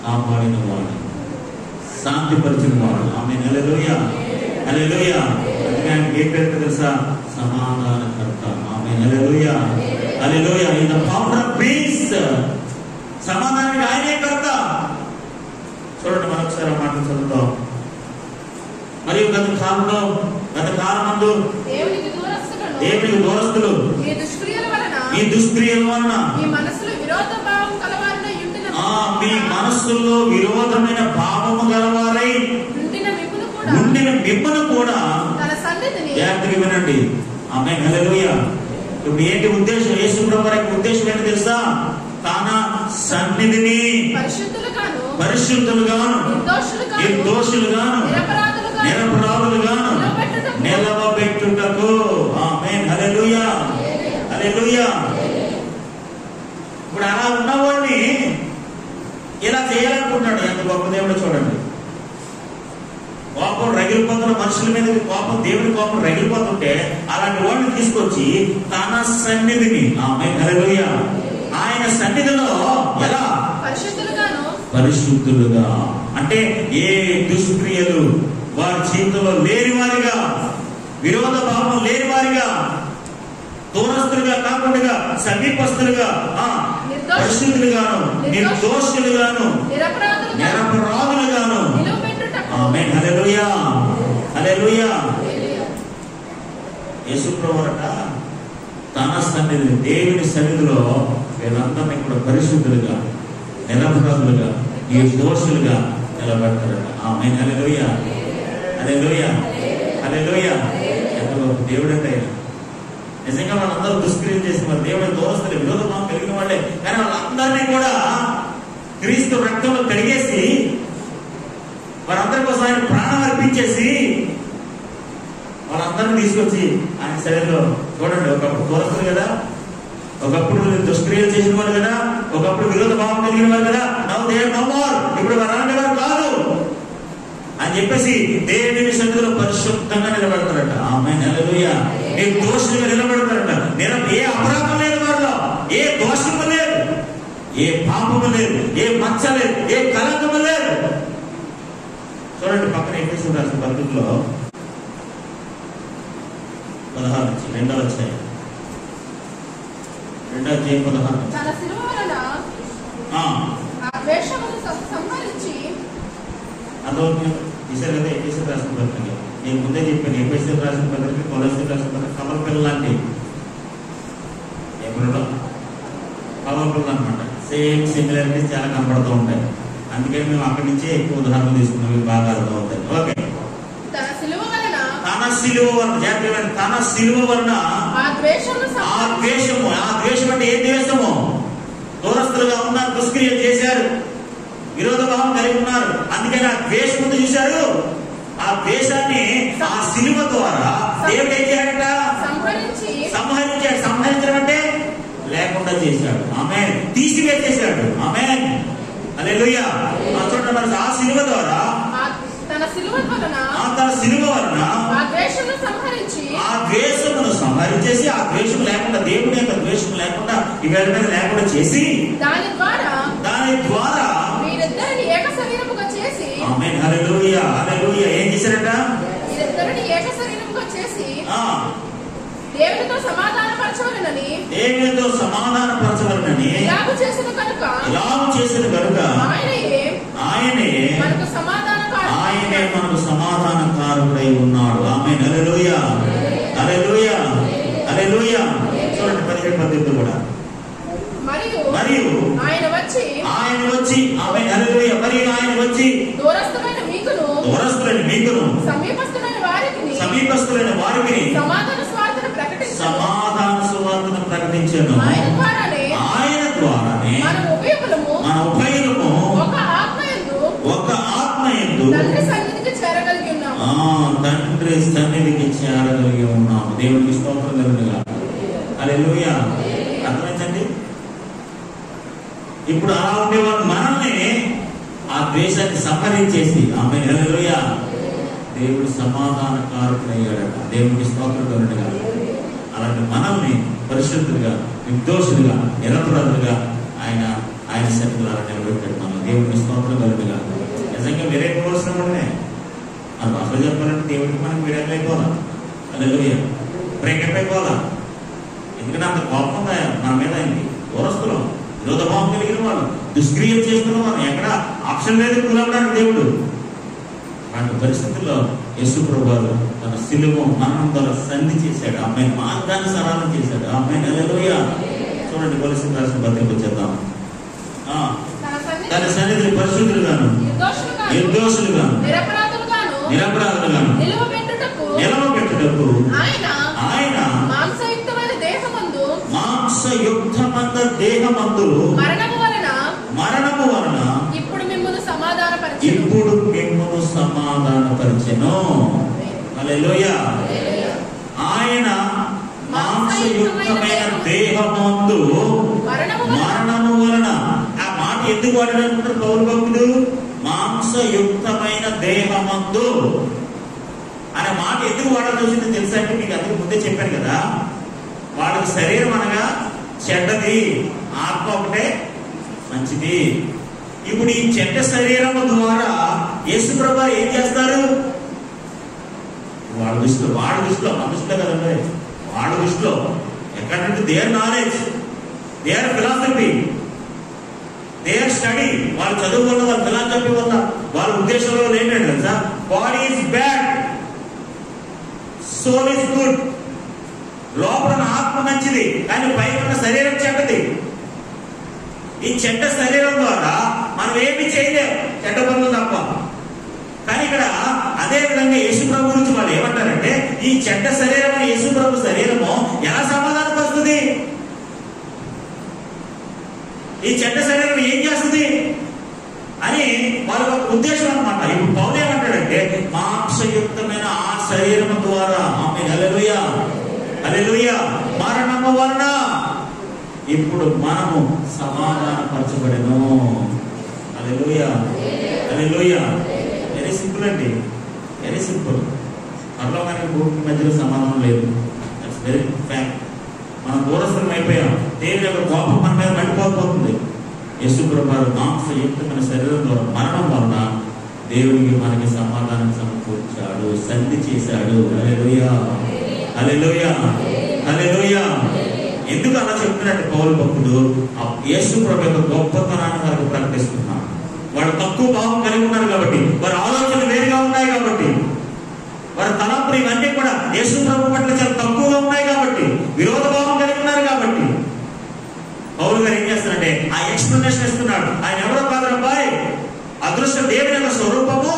కాపాడిన వాడు, శాంతిపరిచిన వాడు. ఆమేన్, హల్లెలూయా, హల్లెలూయా. అందుకే ఏ పేరు తెలుసా? సమాధానకర్త. Amen, hallelujah, hallelujah. In the founder of peace. సమాధానానికి ఆయనే కర్త. చూడండి, మరొకసారి ఆ మాటలు చదువుతాం. మరియు గత కాలమందు దేవునికి దూరస్తులు ఈ దుష్క్రియల వలన మీ మనస్సులో విరోధమైన భావము గలవారై ఉండిన మిమ్మను కూడా జాగ్రత్తగా వినండి. ఆమేన్, హల్లెలూయా. ఇప్పుడు ఏంటి ఉద్దేశం? యేసు ప్రభు యొక్క ఉద్దేశం ఏంటి తెలుసా? తన సన్నిధిని పరిశుద్ధులుగాను, నిర్దోషులుగాను, నిరపరాధులుగాను నిలవబెట్టుటకు. ఆమేన్, హల్లెలూయా, హల్లెలూయా. ఇప్పుడు అలా ఉన్నవాడిని ఇలా చేయాలనుకుంటాడు. ఎంత గొప్ప దేవుడు చూడండి. కోపం రగిలిపోతున్న మనుషుల మీద కోపం, దేవుడి కోపం రగిలిపోతుంటే అలాంటి వాడిని తీసుకొచ్చి తన సన్నిధిని, ఆమేన్, హల్లెలూయా, ఆయన సన్నిధిలో ఎలా పరిశుద్ధులుగా, అంటే ఏ దుష్క్రియలు వారి జీవితంలో లేని వారిగా, విరోధ భావం లేని వారిగా, దూరస్తులుగా కాకుండా సమీపస్తులుగా, పరిశుద్ధులుగాను, నిర్దోషులుగాను, నిరపరాధులుగాను. ఆమేన్, హల్లెలూయా, హల్లెలూయా. యేసు ప్రభువట తన సన్నిధిని, దేవుని సన్నిధిలో వీళ్ళందరినీ కూడా పరిశుద్ధులుగా, నిరపరాధులుగా, నిర్దోషులుగా నిలబెడతారట. ఆమేన్, హల్లెలూయా, హల్లెలూయా, హల్లెలూయా. ఎంత గొప్ప దేవుడు అంటే ఆయన. నిజంగా వాళ్ళందరూ దుష్క్రియలు చేసిన వారు, దేవుడి దోస్తులు, విరోధ భావం కలిగిన వాళ్ళే. కానీ వాళ్ళందరినీ కూడా క్రీస్తు రక్తంలో కడిగేసి వారందరి కోసం ఆయన ప్రాణం అర్పించేసి వాళ్ళందరినీ తీసుకొచ్చి ఆయన శరీరంలో చూడండి. ఒకప్పుడు దోస్తులు కదా, ఒకప్పుడు దుష్క్రియలు చేసిన వాళ్ళు కదా, ఒకప్పుడు విరోధ భావం కలిగిన వారు కదా. ఇప్పుడు వారు వారు కాదు అని చెప్పేసి దేవుని సన్నిధిలో పరిశుద్ధంగా నిలబెడతారట. ఆమేన్, హల్లెలూయా. నిర్దోషులుగా నిలబెడతారట. ఏ అపరాధం లేదు వారిలో, ఏ దోషము లేదు, ఏ పాపము లేదు, ఏ మచ్చ లేదు, ఏ కలంకము లేదు. చూడండి, పక్కన ఎఫెసీయులకు రాసిన పత్రికలో 16 నుంచి 2వ అధ్యాయం 2:16. అదొక ఈసారి కదా ఎఫెసీయులకు రాసిన పత్రిక. నేను ముందే చెప్పాను, ఎఫెసీయులకు రాసిన పత్రిక, కొలస్సీయులకు రాసిన పత్రిక కమల పిల్ల లాంటి ఎప్పుడో కమల పిల్ల అనమాట. సేమ్ సిమిలారిటీస్ చాలా కనపడుతూ ఉంటాయి. అందుకని మేము అక్కడి నుంచే ఎక్కువ ఉదాహరణలు తీసుకున్నాం, మీకు బాగా అర్థం అవుతాయి. ఓకే, తన సిలువ వలన, జాగ్రత్త, తన సిలువ వలన ఆ ద్వేషము, ఆ ద్వేషం అంటే ఏ ద్వేషము? దూరస్తులుగా ఉన్నారు, దుష్క్రియలు చేశారు, విరోధ భావం కలిగి ఉన్నారు. అందుకని ఆ ద్వేషం ముందు చూశారు, ఆ ద్వేషాన్ని ఆ సిలువ ద్వారా దేవుడు ఏం చేయాడట? సంహరించాడు. సంహరించడం అంటే లేకుండా చేశాడు. ఆమేన్. తీసివేసేశాడు. ఆమేన్. హల్లెలూయా. చూడండి మరి ఆ సిలువ ద్వారా తన సిలువ వలన ఆ ద్వేషమును సంహరించేసి ఆ ద్వేషం లేకుండా దేవుని యొక్క ద్వేషం లేకుండా ఇవాళ మీద లేకుండా చేసి దాని ద్వారా మీరిద్దరిని ఏక శరీరముగా చేసి ఆమేన్. హల్లెలూయా. హల్లెలూయా. ఏం చేశారట? మీరిద్దరిని ఏక శరీరముగా చేసి దేవునితో సమాధానపరచవలెనని ఇలాగు చేసిన కనుక ఆయనే మనకు సమాధానకారుడై ఉన్నాడు. ఆమేన్. హల్లెలూయా. హల్లెలూయా. హల్లెలూయా. చూడండి 17 కూడా. మరియు ఆయన వచ్చి ఆమేన్. హల్లెలూయా. మరియు ఆయన వచ్చి దూరస్థులైన మీకును సమీపస్థులైన వారికి సమాధాన సువార్తను ప్రకటించాను. ఆయన ద్వారానే మన ఉభయులము ఒక ఆత్మయందు తండ్రి సన్నిధికి చేరగలిగి ఉన్నాము. దేవుడికి స్తోత్రం కలుగునుగా. హల్లెలూయా. అర్థమైందండి? ఇప్పుడు అలా ఉండేవాడు మనల్ని ఆ ద్వేషాన్ని సంహరించేసి ఆమె హల్లెలూయా దేవుడు సమాధానకారకుడయ్యాడట. దేవుడికి స్తోత్రం కలుగునుగా. అలాంటి మనల్ని పరిశుద్ధులుగా, నిర్దోషులుగా, నిరపరాధులుగా ఆయన సన్నిధిలో నిలబెట్టాడు. మనం దేవుడికి స్తోత్రం కలుగునుగా. నిజంగా వేరే కోర్సులు ఉన్నాయి. అది అసలు చెప్పాలంటే దేవుడికి మనకి విడుదల అయిపోవాలా. హల్లెలూయా. బ్రేకప్ అయిపోవాలా. ఎందుకంటే అంత కోపం మన మీద అయింది. దూరస్తులం, విరోధభావం కలిగిన వాళ్ళు, దుష్క్రియలు చేస్తున్న వాళ్ళు, ఎక్కడ ఆప్షన్ లేదు కూలవడానికి దేవుడు. అలాంటి పరిస్థితుల్లో యేసు ప్రభువు తన సిలువ మరణం ద్వారా సంధి చేశాడు. అమ్మాయి మార్గాన్ని సరళం చేశాడు. అమ్మాయి హల్లెలూయా. చూడండి కొలస్సీయులకు రాసిన పత్రిక వచ్చేద్దాం. తన సన్నిధిని పరిశుద్ధులుగాను, నిర్దోషులుగాను, నిరపరాధులుగాను నిలవబెట్టుటకు ఆయన మాంసయుక్తమైన దేహమందు మరణము వలన ఇప్పుడు మిమ్మును సమాధానపరిచెను. హల్లెలూయా. ఆయన మాంసయుక్తమైన దేహమందు మరణము వలన. ఆ మాట ఎందుకు వాడాలంటారు పౌలు భక్తుడు? మాంసయుక్తమైన దేహమందు అనే మాట ఎందుకు వాడాల్సి వచ్చిందో తెలుసా? అంటే మీకు అందుకు ముందే చెప్పాను కదా, వాళ్ళకి శరీరం అనగా చెడ్డది, ఆత్మ ఒకటే మంచిది. ఇప్పుడు ఈ చెడ్డ శరీరము ద్వారా యేసు ప్రభువు ఏం చేస్తారు? వాళ్ళ దృష్టిలో మన దృష్టిలో కదండి, వాళ్ళ దృష్టిలో ఎక్కడంటే their knowledge, their philosophy, their study, వాళ్ళ చదువు వల్ల, వాళ్ళ ఫిలాసఫీ వల్ల, వాళ్ళ ఉద్దేశంలో ఏంటంటే తెలుసా? Body is bad, soul is good. లోపల ఆత్మ మంచిది కానీ పైన ఉన్న శరీరం చెడ్డది. ఈ చెడ్డ శరీరం ద్వారా మనం ఏమి చేయలేం, చెడ్డ పనులు తప్ప. కానీ ఇక్కడ అదే విధంగా యేసు ప్రభు గురించి వాళ్ళు ఏమంటారంటే, ఈ చెడ్డ శరీరం యేసు ప్రభు శరీరము ఎలా సమాధానం వస్తుంది? ఈ చెడ్డ శరీరం ఏం చేస్తుంది అని వాళ్ళ ఒక ఉద్దేశం అనమాట. ఇప్పుడు పౌలు ఏమంటాడంటే, మాంసయుక్తమైన ఆ శరీరం ద్వారా ఆమేన్ హల్లెలూయా హల్లెలూయా మరణము వలన ఇప్పుడు మనము సమాధానపరచబడెను. హల్లెలూయా హల్లెలూయా. వెరీ సింపుల్ అండి, వెరీ సింపుల్. పరలోకానికి భూమికి మధ్యలో సమాధానం లేదు. That's very fact. మనం దూరస్థలం అయిపోయాం. దేవుని యొక్క కోపం మన మీద మండిపోతుంది. యేసు ప్రభువు మాంసయుక్తమైన శరీరం ద్వారా మరణం వలన దేవునికి మనకి సమాధానం సమకూర్చాడు, సంధి చేశాడు. హల్లెలూయా హల్లెలూయా హల్లెలూయా. ఎందుకు అలా చెప్తున్నాడు పౌలు భక్తుడు? యేసు ప్రభు యొక్క గొప్పతనాన్ని వారికి ప్రకటిస్తున్నాడు. వాడు తక్కువ భావం కలిగి ఉన్నారు కాబట్టి, వారి ఆలోచనలు వేరుగా ఉన్నాయి కాబట్టి, వారి తలంపులు ఇవన్నీ కూడా యేసు ప్రభు పట్ల చాలా తక్కువగా ఉన్నాయి కాబట్టి, విరోధ భావం కలిగి ఉన్నారు కాబట్టి, పౌలు గారు ఏం చేస్తారంటే ఆ ఎక్స్ప్లెనేషన్ ఇస్తున్నాడు. ఆయన ఎవరో కాదు అబ్బాయి, అదృష్ట దేవుని యొక్క స్వరూపము.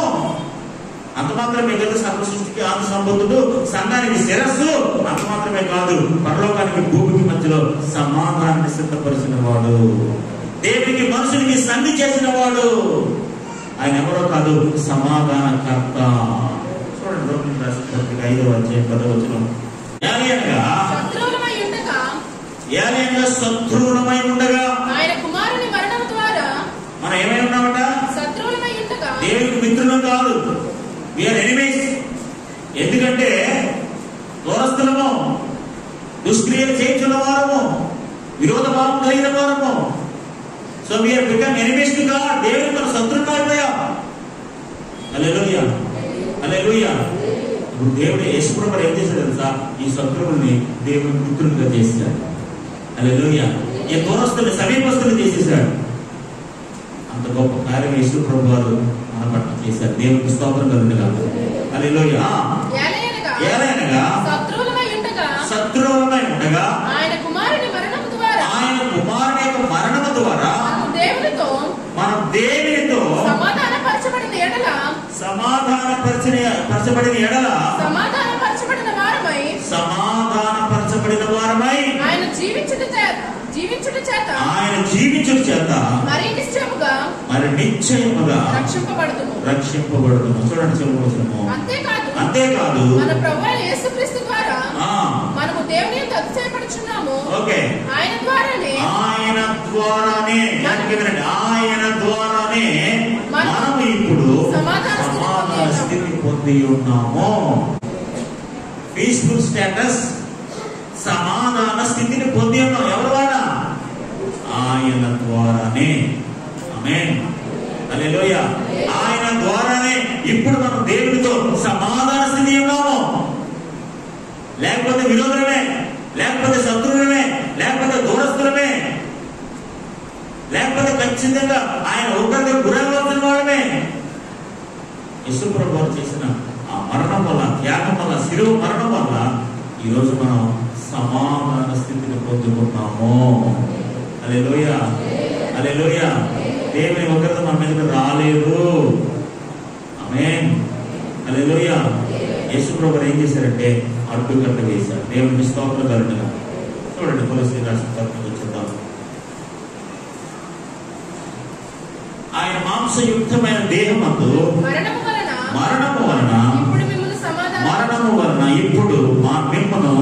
అంత మాత్రమే కాదు, సర్వ సృష్టికి ఆది సంబంధుడు, సంఘానికి శిరస్సు. అంత మాత్రమే కాదు, పరలోకానికి భూమికి మధ్యలో సమాధానాన్ని సిద్ధపరిచిన వాడు, దేవునికి మనుషునికి సంధి చేసిన వాడు. ఆయన ఎవరో కాదు, సమాధానకర్త. రోమిలకు రాసిన పత్రిక 5వ అధ్యాయం 10వ వచనం. శత్రువులమై ఉండగా ఆయన కుమారుని మరణం ద్వారా మనం ఏమై ఉన్నామట? శత్రువులమై ఉండగా. దేవునికి మిత్రులం కాదు, వీఆర్ ఎనిమీస్. ఎందుకంటే దూరస్తులము, దుష్క్రియలు చేయించిన వారము, విరోధ భావం కలిగిన వారము. So we are become enemies to God. దేవునికి మన శత్రువులు అయిపోయాం. హల్లెలూయా, హల్లెలూయా. ఇప్పుడు దేవుడు యేసుప్రభు ఏం చేశాడు తెలుసా? ఈ శత్రువుల్ని దేవుని మిత్రులుగా చేశాడు. హల్లెలూయా. ఈ దూరస్తుల్ని సమీపస్తులు చేసేసాడు. అంత గొప్ప కార్యం యేసుప్రభు వారు మన పట్ల చేశారు. దేవునికి స్తోత్రం కలుగునుగాక. హల్లెలూయా. ఏలయనగా శత్రువులమై ఉండగా ఆయన కుమారుని మరణము ద్వారా, ఆయన కుమారుని యొక్క మరణము ద్వారా మనం దేవునితో సమాధానపరచబడిన ఎడల సమాధానపరచబడిన వారమై ఆయన జీవించుట చేత మరి నిశ్చయముగా రక్షింపబడుతున్నాము. చూడండి చెప్పవచ్చును. అంతేకాదు మన ప్రభువైన యేసుక్రీస్తు ద్వారా మనము దేవుని యందు అతిశయపడుచున్నాము. ఓకే, ఆయన ద్వారానే మనము ఇప్పుడు సమాధాన స్థితి పొంది ఉన్నాము. పీస్ఫుల్ స్టేటస్, సమాధాన స్థితిని పొంది ఉన్నాం. ఎవరి ద్వారా? ఆయన ద్వారానే. ఆమేన్, హల్లెలూయా. ఆయన ద్వారానే ఇప్పుడు మనం దేవునితో సమాధాన స్థితి ఉన్నాము. లేకపోతే విరోధులమే, లేకపోతే శత్రువులమే, లేకపోతే దూరస్తులమే, లేకపోతే ఖచ్చితంగా ఆయన ఒకరికి గురవలసిన వాళ్ళమే. యేసుప్రభు వారు చేసిన ఆ మరణం వల్ల, త్యాగం వల్ల, శిలువ మరణం వల్ల ఈరోజు మనం సమాధాన స్థితిని పొందుకున్నాము. హల్లెలూయా, హల్లెలూయా. దేవుని ఒకరితో మన మీదకి రాలేదు. ఆమేన్, హల్లెలూయా. యేసుప్రభు వారు ఏం చేశారంటే అడ్డుకట్ట వేశారు. దేవునికి స్తోత్రం కలుగునుగాక. చూడండి కొలొస్సీయులకు రాసిన పత్రిక చూద్దాం. ఆయన మాంసయుక్తమైన దేహమందు మరణము వలన ఇప్పుడు మిమ్మను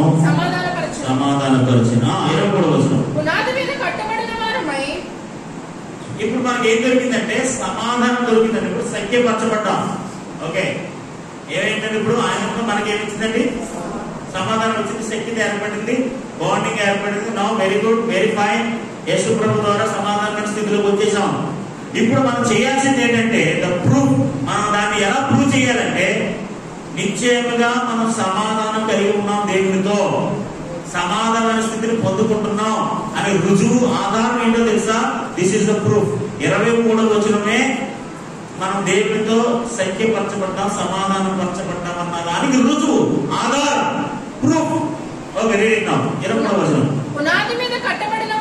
సమాధానపరిచిన 23వ వచనం. ఇప్పుడు మనకి ఏం దొరికిందంటే సమాధానం దొరికిందండి. ఇప్పుడు సఖ్యపరచబడ్డాం. ఓకే, ఏమైందండి? ఇప్పుడు ఆయన మనకి ఏమిచ్చిందండి? సమాధానం వచ్చింది, శక్తి ఏర్పడింది, బాండింగ్ ఏర్పడింది. Now very good, very fine. యేసుప్రభు ద్వారా సమాధాన స్థితిలోకి వచ్చేసాం. ఇప్పుడు మనం చేయాల్సింది ఏంటంటే ద ప్రూఫ్. మనం దాన్ని ఎలా ప్రూవ్ చేయాలంటే నిశ్చయముగా మనం సమాధానం కలిగి ఉన్నాం, దేవునితో సమాధాన స్థితిని పొందుకుంటున్నాం అనే రుజువు, ఆధారం ఏంటో తెలుసా? This is the proof. 23వ వచనమే మనం దేవునితో సఖ్యపరచబడ్డాం, సమాధానం పరచబడ్డాం అన్న దానికి రుజువు, ఆధారం, ప్రూఫ్. Okay, reading now. 23వ వచనం. పునాది మీద కట్టబడిన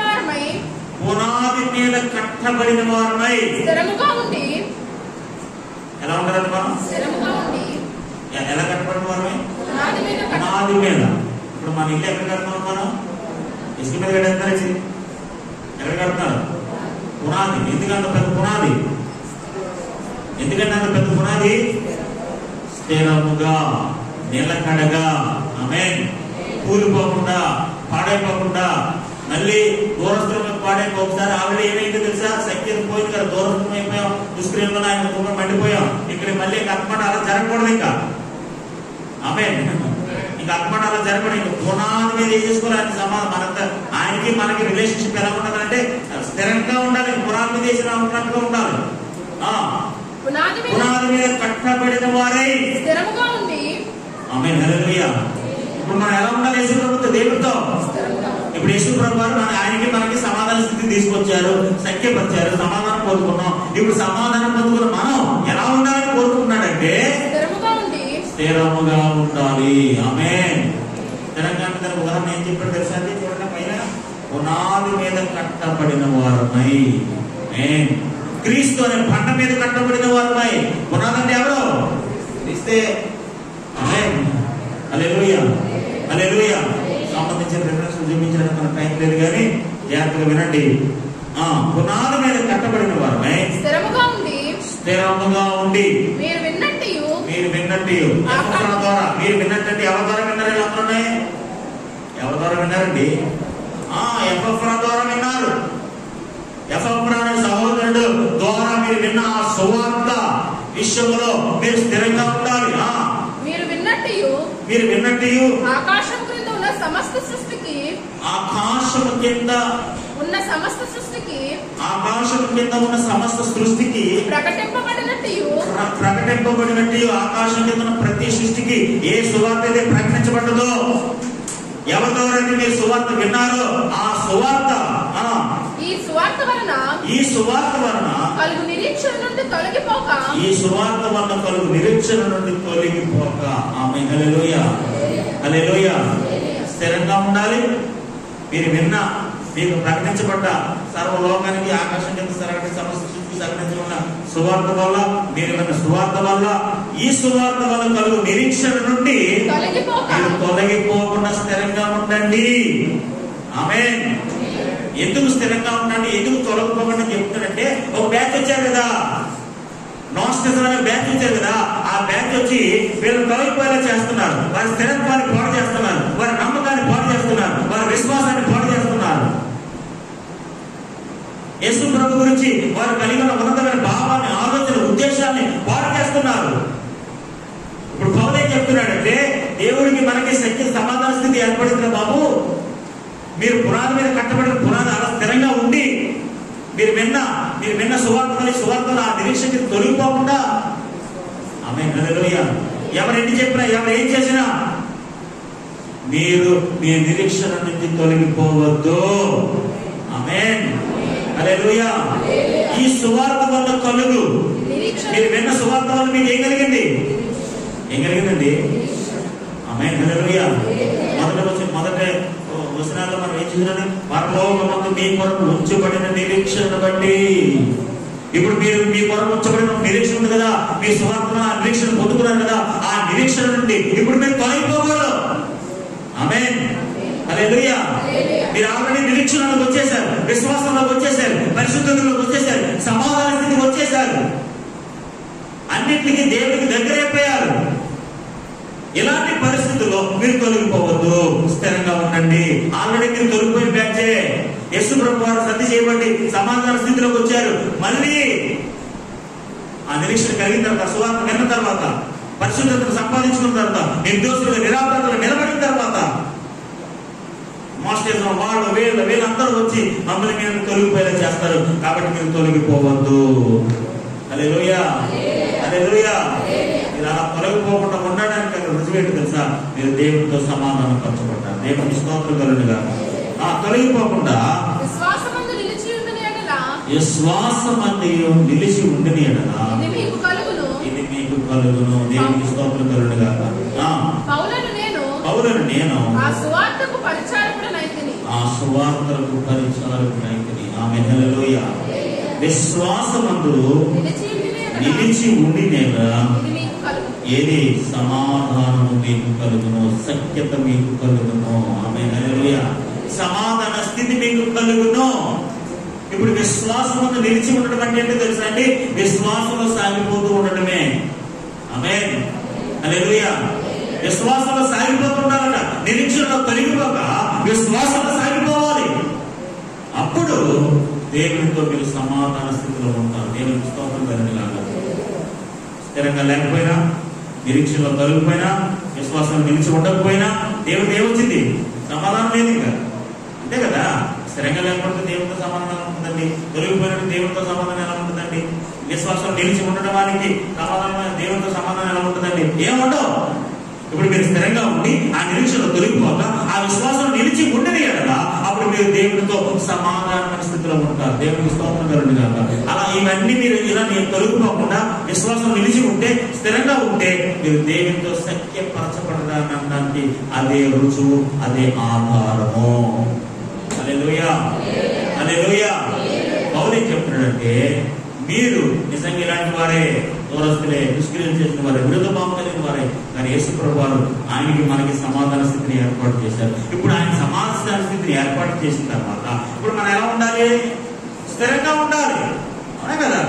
వారమై స్థిరముగా ఉండి. ఎలా ఉండాలండి మనం? స్థిరముగా ఉండి. ఎలా కట్టబడిన వారమై? పునాది మీద. ఇప్పుడు మన ఇల్లు ఎక్కడ కడుతున్నాం? మనం ఇసుక మీద కట్టేస్తారు. ఎక్కడ కడుతున్నారు? పునాది. ఎందుకంటే పెద్ద పునాది, స్థిరముగా, నిలకడగా. ఆమేన్. కూలిపోకుండా, పాడైపోకుండా, మళ్ళీ దూరస్థులమైన పాడైపో. ఒకసారి ఆవిడ ఏమైందో తెలుసా? సఖ్యత పోయింది కదా, దూరస్థులం అయిపోయాం, దుష్క్రియలో ఆయన కుటుంబం మండిపోయాం. ఇక్కడ మళ్ళీ అక్కమాట అలా జరగకూడదు. ఇంకా ఆమేన్. ఇంకా అక్కమాట అలా జరగకూడదు. ఇంకా పునాది మీద వేసేసుకోవాలి. ఆయన సమాధానం మనంతా ఆయనకి మనకి రిలేషన్షిప్ ఎలా ఉండాలంటే స్థిరంగా ఉండాలి. పునాది మీద వేసిన ఉన్నట్టుగా ఉండాలి. పునాది మీద కట్టబడిన వారై స్థిరముగా ఉండి. ఆమేన్, హల్లెలూయా. ఇప్పుడు మనం ఎలా ఉండాలి? యేసుప్రభుతో, దేవుడితో. ఇప్పుడు యేసుప్రభు వారు ఆయనకి మనకి సమాధాన స్థితి తీసుకొచ్చారు, సఖ్యపరిచారు, సమాధానం పొందుకున్నాం. ఇప్పుడు సమాధానం పొందుకున్న మనం ఎలా ఉండాలని కోరుకుంటున్నాడంటే స్థిరముగా ఉండాలి. ఆమేన్. స్థిరంగా దాని ఉదాహరణ ఏం చెప్పాడు తెలుసా? చూడండి పైన, పునాది మీద కట్టబడిన వారమై. క్రీస్తు అనే బండ మీద కట్టబడిన వారమై. పునాది అంటే ఎవరు? క్రీస్తే. ఆమేన్, హల్లెలూయా, హల్లెలూయా. సంబంధించిన రిఫరెన్స్ చూపించడానికి మన టైం లేదు కానీ జాగ్రత్తగా వినండి. పునాది మీద కట్టబడిన వారమై స్థిరముగా ఉండి మీరు మీరు విన్నట్టు ద్వారా మీరు విన్నట్టండి. ఎవరి ద్వారా విన్నారు? వీళ్ళందరూ ఎవరి ద్వారా విన్నారండి? ఎపఫ్రా ద్వారా విన్నారు. ఎపఫ్రా అనే సహోదరుడు ద్వారా మీరు విన్న ఆ సువార్త విషయంలో మీరు స్థిరంగా ఉండాలి. మీరు విన్నట్టు ఆకాశం కింద ఉన్న సమస్త సృష్టికి ఆకాశం కింద ఉన్న సమస్త సృష్టికి ప్రకటింపబడినట్టు ఆకాశం కింద ఉన్న ప్రతి సృష్టికి ఏ సువార్త అయితే ప్రకటించబడ్డదో, ఎవరి ద్వారా అయితే మీరు సువార్త విన్నారో ఆ సువార్త ఈ సువార్త వలన కలుగు నిరీక్షణ నుండి తొలగిపోక ఆమేన్. హల్లెలూయా, హల్లెలూయా. స్థిరంగా ఉండాలి. మీరు విన్న, మీకు ప్రకటించబడ్డ సర్వలోకానికి ఆకాశం కింద సమస్త సృష్టికి ప్రకటించబడిన సువార్త వల్ల, మీరు విన్న సువార్త వల్ల, ఈ సువార్త వల్ల కలుగు నిరీక్షణ నుండి మీరు తొలగిపోకుండా స్థిరంగా ఉండండి. ఆమేన్. ఎందుకు స్థిరంగా ఉండండి, ఎందుకు తొలగిపోకుండా చెప్తానంటే, ఒక బ్యాచ్ వచ్చారు కదా, నాస్టిజం అనే బ్యాచ్ వచ్చారు కదా, ఆ బ్యాచ్ వచ్చి వీళ్ళని తొలగిపోయేలా చేస్తున్నారు. వారి స్థిరత్వాన్ని పాడు చేస్తున్నారు, వారి నమ్మకాన్ని పాడు చేస్తున్నారు, వారి విశ్వాసాన్ని పాడు చేస్తున్నారు. యేసు ప్రభు గురించి వారు కలిగి ఉన్న ఉన్నతమైన భావాన్ని, ఆలోచన, ఉద్దేశాన్ని పాడు చేస్తున్నారు. ఇప్పుడు పౌలు ఏం చెప్తున్నాడంటే, దేవుడికి మనకి సత్య సమాధాన స్థితి ఏర్పడింది బాబు. మీరు పునాది మీద కట్టబడిన పునాది అలా స్థిరంగా ఉండి, మీరు విన్న సువార్తలు ఆ నిరీక్షకి తొలగిపోకుండా ఆమేన్. హల్లెలూయా. ఎవరు ఎన్ని చెప్పినా, ఎవరు ఏం చేసినా మీరు మీ నిరీక్షణ నుంచి తొలగిపోవద్దు. ఆమేన్. హల్లెలూయా. ఈ సువార్త వల్ల కలుగు, మీరు విన్న సువార్త వల్ల మీకు ఏం కలిగిందండి? ఆమేన్. హల్లెలూయా. మొదటి వచనాల్లో మనం ఏం చేసినా, పరలోకమందు మీ కొరకు ఉంచబడిన నిరీక్షణ బట్టి. ఇప్పుడు మీరు మీ కొరకు ఉంచబడిన నిరీక్షణ ఉంది కదా, మీ సువార్త నిరీక్షణ పొందుకున్నారు కదా, ఆ నిరీక్షణ నుండి ఇప్పుడు మీరు తొలగిపోకూడదు. ఆమేన్. హల్లెలూయా. మీరు ఆల్రెడీ నిరీక్షణలోకి వచ్చేసారు, విశ్వాసంలోకి వచ్చేసారు, పరిశుద్ధతలోకి వచ్చేసారు, సమాధాన స్థితికి వచ్చేసారు, అన్నిటికీ దేవుడికి దగ్గరైపోయారు. ఇలాంటి పరిస్థితుల్లో మీరు తొలగిపోవద్దు, స్థిరంగా ఉండండి. ఆల్రెడీ మీరు తొలగిపోయిన బ్యాచే. యేసు ప్రభు వారు సత్య చేయబడి సమాధాన స్థితిలోకి వచ్చారు. మళ్ళీ ఆ నిరీక్షణ కలిగిన తర్వాత, సువార్త విన్న తర్వాత, పరిశుద్ధతను సంపాదించుకున్న తర్వాత, నిర్దోషులుగా నిరాపరాధులుగా నిలబడిన తర్వాత, మాస్టర్స్ వాళ్ళు వీళ్ళందరూ వచ్చి మమ్మల్ని మీరు తొలగిపోయేలా చేస్తారు. కాబట్టి మీరు తొలగిపోవద్దు. హల్లెలూయా, హల్లెలూయా. మీరు అలా తొలగిపోకుండా ఉండడానికి రుజువేంటి తెలుసా? మీరు దేవుడితో సమాధానం పంచబడ్డారు. దేవుని స్తోత్రం కలుగునుగా. తొలగిపోకుండా విశ్వాసమందు నిలిచి ఉండిన ఎడల ఇది మీకు కలుగును. దేవుని స్తోత్రం కలుగునుగా. పౌలను నేను ఆ సువార్తకు పరిచారకుడైతిని. ఆమేన్. హల్లెలూయా. విశ్వాసమందు నిలిచి ఉండిన ఏది సమాధానము మీకు కలుగును, సఖ్యత మీకు కలుగును. ఆమేన్. హల్లెలూయా. సమాధాన స్థితి మీకు కలుగును. ఇప్పుడు విశ్వాసంలో నిలిచి ఉండడం అంటే ఏంటో తెలుసా అండి? విశ్వాసంలో సాగిపోతూ ఉండడమే. ఆమేన్. హల్లెలూయా. విశ్వాసంలో సాగిపోతుండాలట. నిరీక్షణలో తొలగిపోక విశ్వాసంలో సాగిపోవాలి. అప్పుడు దేవునితో మీరు సమాధాన స్థితిలో ఉంటారు. దేవునికి స్తోత్రం కలుగునుగాక. స్థిరంగా లేకపోయినా, నిరీక్షణలో తొలగిపోయినా, విశ్వాసంలో నిలిచి ఉండకపోయినా దేవుడికి ఏమొచ్చింది? సమాధానం లేదు. ఇంకా అంతే కదా. స్థిరంగా లేకపోతే దేవుడితో సమాధానం ఎలా ఉంటుందండి? తొలగిపోయినట్టు దేవుడితో సమాధానం ఎలా ఉంటుందండి? విశ్వాసం నిలిచి ఉండడం వారికి సమాధానం, దేవుడితో సమాధానం ఎలా ఉంటుందండి? ఏముండవు. ఇప్పుడు మీరు స్థిరంగా ఉండి ఆ నిరీక్షణలో తొలగిపోక ఆ విశ్వాసం నిలిచి ఉండని కదా, అప్పుడు మీరు దేవుడితో సమాధానమైన స్థితిలో ఉంటారు. దేవుడికి స్తోత్రం కలుగునుగాక. అలా ఇవన్నీ మీరు ఇలా మీరు తొలగిపోకుండా విశ్వాసం నిలిచి ఉంటే, స్థిరంగా ఉంటే, మీరు దేవుడితో సఖ్యపరచబడడానికి అదే రుజువు, అదే ఆధారము. హల్లెలూయా, హల్లెలూయా. పౌలు ఏం చెప్తున్నాడంటే, మీరు నిజంగా ఇలాంటి వారే, దూరస్తులే, దుష్క్రియలు చేసిన వారే, విరుద్ధ భావం కలిగిన వారే, కానీ యేసు ప్రభు వారు ఆయనకి మనకి సమాధాన స్థితిని ఏర్పాటు చేశారు. ఇప్పుడు ఆయన సమాధాన స్థితిని ఏర్పాటు చేసిన తర్వాత ఇప్పుడు మనం ఎలా ఉండాలి? స్థిరంగా ఉండాలి. అవునా కదా?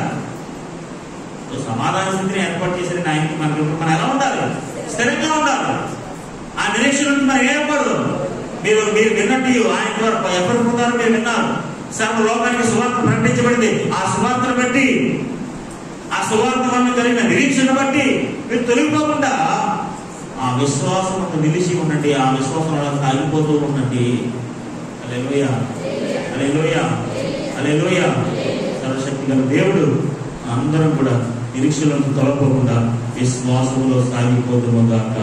సమాధాన స్థితిని ఏర్పాటు చేసిన ఆయనకి మనకి మనం ఎలా ఉండాలి? స్థిరంగా ఉండాలి. ఆ నిరీక్షణ నుంచి మనం ఏర్పడు. మీరు విన్నట్టు ఆయన ద్వారా ఎవరి ప్రకారం మీరు విన్నారు, సర్వ లోకానికి సువార్త ప్రకటించబడింది. ఆ సువార్తను బట్టి, ఆ సువార్త వల్ల కలిగిన నిరీక్షణ బట్టి మీరు తొలగిపోకుండా ఆ విశ్వాసం నిలిచి ఉండండి. ఆ విశ్వాసం అలా సాగిపోతూ ఉండండి. హల్లెలూయా, హల్లెలూయా, హల్లెలూయా. సర్వశక్తి గల దేవుడు అందరం కూడా నిరీక్షణను తొలగకుండా విశ్వాసంలో సాగిపోతుగాక.